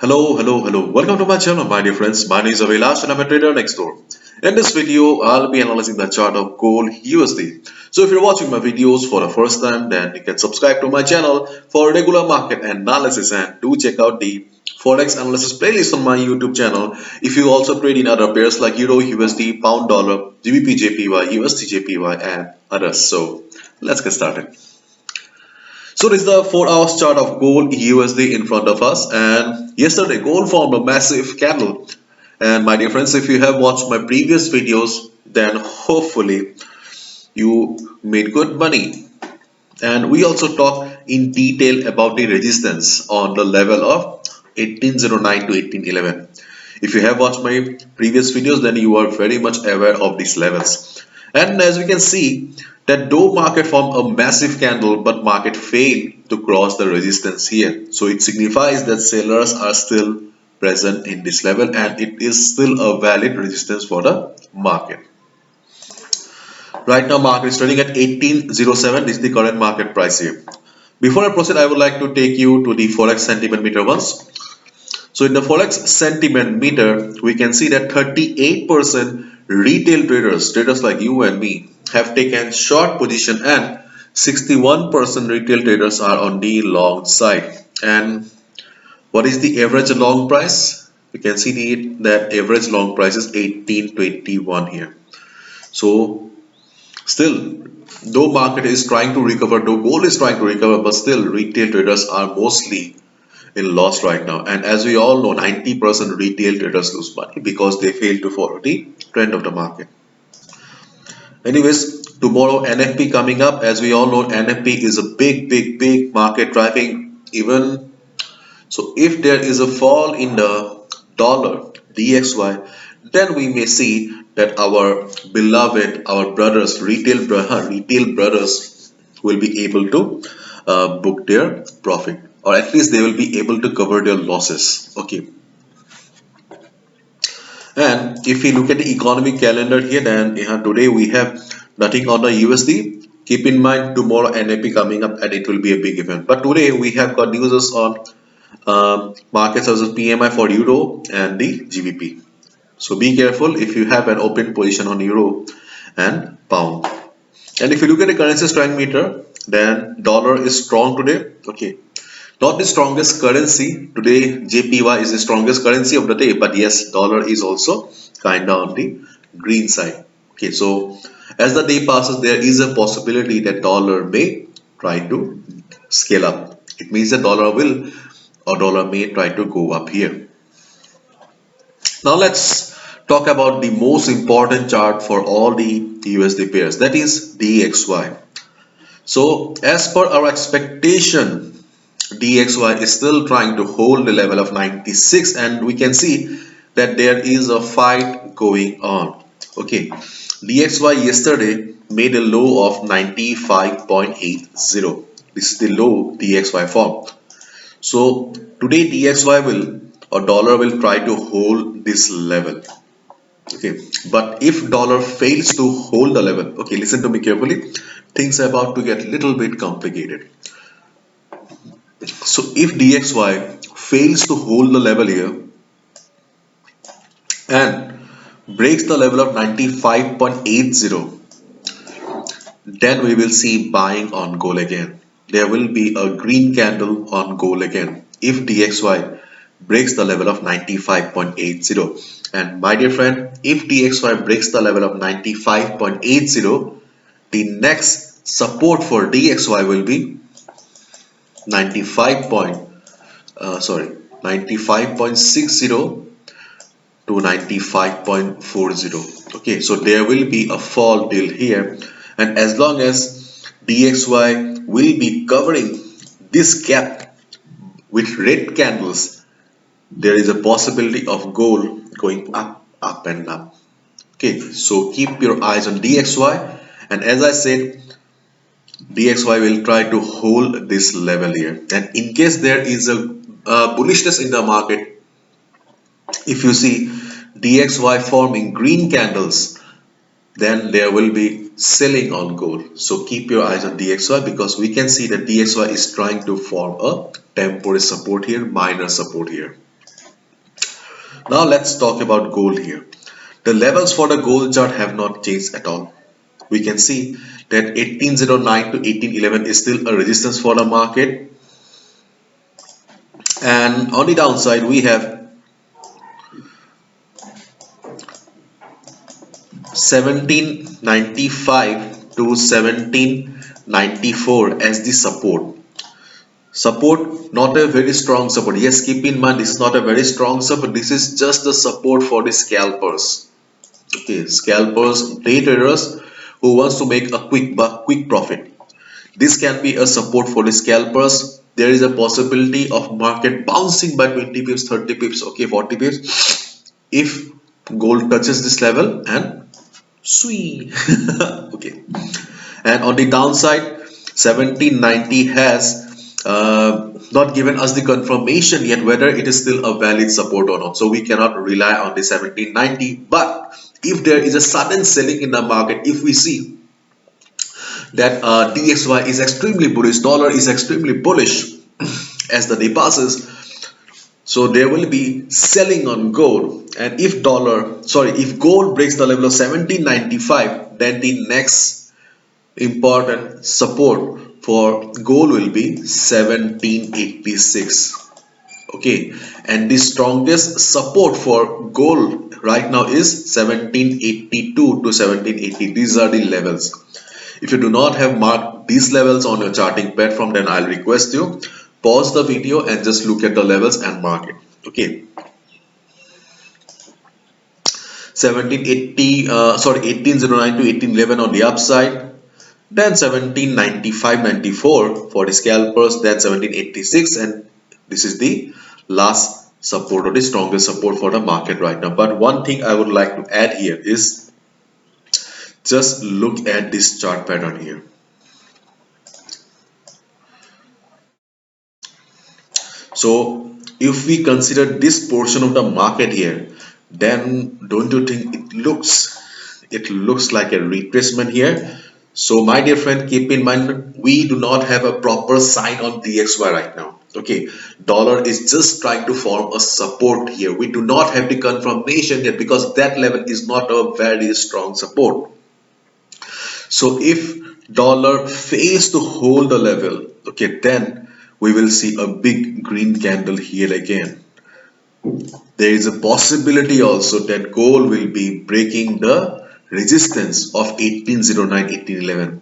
Hello. Welcome to my channel, my dear friends. My name is Avilash and I'm a trader next door. In this video, I'll be analyzing the chart of gold USD. So if you're watching my videos for the first time, then you can subscribe to my channel for regular market analysis and do check out the Forex analysis playlist on my YouTube channel. If you also trade in other pairs like Euro, USD, Pound Dollar, GBP, JPY, USD, JPY and others. So let's get started. So this is the 4 hours chart of gold USD in front of us, and yesterday gold formed a massive candle. And my dear friends, if you have watched my previous videos, then hopefully you made good money. And we also talked in detail about the resistance on the level of 1809 to 1811. If you have watched my previous videos, then you are very much aware of these levels. And as we can see, that though market formed a massive candle, but market failed to cross the resistance here. So it signifies that sellers are still present in this level and it is still a valid resistance for the market. Right now market is trading at 1807. This is the current market price here. Before I proceed, I would like to take you to the Forex sentiment meter once. So in the Forex sentiment meter, we can see that 38% retail traders like you and me, have taken short position and 61% retail traders are on the long side. And what is the average long price? You can see that average long price is 1821 here. So still, though market is trying to recover, though gold is trying to recover, but still retail traders are mostly in loss right now. And as we all know, 90% retail traders lose money because they fail to follow the trend of the market. Anyways, tomorrow NFP coming up. As we all know, NFP is a big market driving even. So if there is a fall in the dollar DXY, then we may see that our beloved, our brothers, retail brothers will be able to book their profit, or at least they will be able to cover their losses. Okay. And if we look at the economic calendar here, then today we have nothing on the USD. Keep in mind tomorrow NAP coming up and it will be a big event. But today we have got news on markets as a PMI for Euro and the GBP. So be careful if you have an open position on Euro and Pound. And if you look at the currency strength meter, then dollar is strong today. Okay. Not the strongest currency today. JPY is the strongest currency of the day, but yes, dollar is also kind of on the green side. Okay, so as the day passes, there is a possibility that dollar may try to scale up. It means that dollar will or dollar may try to go up here. Now let's talk about the most important chart for all the USD pairs, that is DXY. So as per our expectation, DXY is still trying to hold the level of 96 and we can see that there is a fight going on. Okay, DXY yesterday made a low of 95.80. This is the low DXY form. So today DXY will or dollar will try to hold this level. Okay, but if dollar fails to hold the level, okay, listen to me carefully, things are about to get a little bit complicated. So if DXY fails to hold the level here and breaks the level of 95.80, then we will see buying on gold again. There will be a green candle on gold again if DXY breaks the level of 95.80. And my dear friend, if DXY breaks the level of 95.80, the next support for DXY will be 95.60 to 95.40. Okay, so there will be a fall till here, and as long as DXY will be covering this gap with red candles, there is a possibility of gold going up and up. Okay, so keep your eyes on DXY, and as I said, DXY will try to hold this level here, and in case there is a bullishness in the market, if you see DXY forming green candles, then there will be selling on gold. So keep your eyes on DXY because we can see that DXY is trying to form a temporary support here, minor support here. Now let's talk about gold here. The levels for the gold chart have not changed at all. We can see that 1809 to 1811 is still a resistance for the market, and on the downside we have 1795 to 1794 as the support. Support, not a very strong support. Yes, keep in mind this is not a very strong support. This is just the support for the scalpers. Okay, scalpers, day traders who wants to make a quick buck, quick profit. This can be a support for the scalpers. There is a possibility of market bouncing by 20 pips, 30 pips, okay, 40 pips if gold touches this level and sweet. Okay, and on the downside 1790 has not given us the confirmation yet whether it is still a valid support or not, so we cannot rely on the 1790. But if there is a sudden selling in the market, if we see that DXY is extremely bullish, dollar is extremely bullish as the day passes, so there will be selling on gold. And if gold breaks the level of 1795, then the next important support for gold will be 1786. Okay, and the strongest support for gold right now is 1782 to 1780. These are the levels. If you do not have marked these levels on your charting platform, then I'll request you pause the video and just look at the levels and mark it. Okay, 1809 to 1811 on the upside, then 1795-94 for the scalpers, then 1786, and this is the last support or the strongest support for the market right now. But one thing I would like to add here is just look at this chart pattern here. So if we consider this portion of the market here, then don't you think it looks like a retracement here? So my dear friend, keep in mind we do not have a proper sign on DXY right now. Okay, dollar is just trying to form a support here. We do not have the confirmation yet because that level is not a very strong support. So if dollar fails to hold the level, okay, then we will see a big green candle here again. There is a possibility also that gold will be breaking the resistance of 1809, 1811,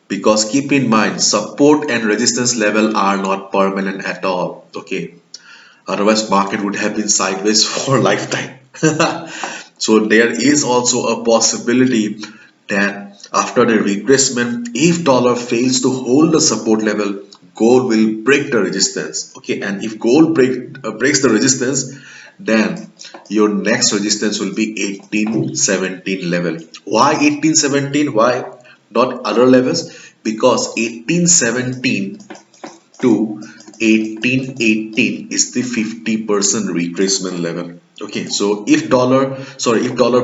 because keep in mind support and resistance level are not permanent at all. Okay, otherwise market would have been sideways for a lifetime. So there is also a possibility that after the retracement, if dollar fails to hold the support level, gold will break the resistance. Okay, and if gold breaks the resistance, then your next resistance will be 1817 level. Why 1817? Why not other levels? Because 1817 to 1818 is the 50% retracement level. Okay, so if dollar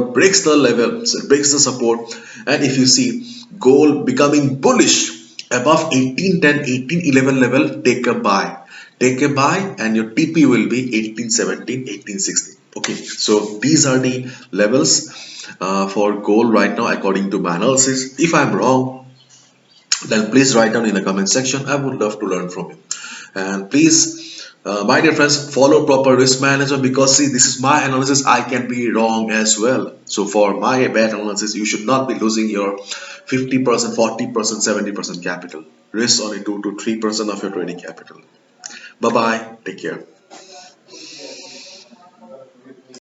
breaks the level, so breaks the support, and if you see gold becoming bullish above 1810, 1811 level, take a buy. Take a buy and your TP will be 1817, 1816. Okay, so these are the levels for gold right now according to my analysis. If I'm wrong, then please write down in the comment section. I would love to learn from you. And please, my dear friends, follow proper risk management, because see, this is my analysis. I can be wrong as well. So for my bad analysis, you should not be losing your 50%, 40%, 70% capital. Risk only 2 to 3% of your trading capital. Bye bye. Take care.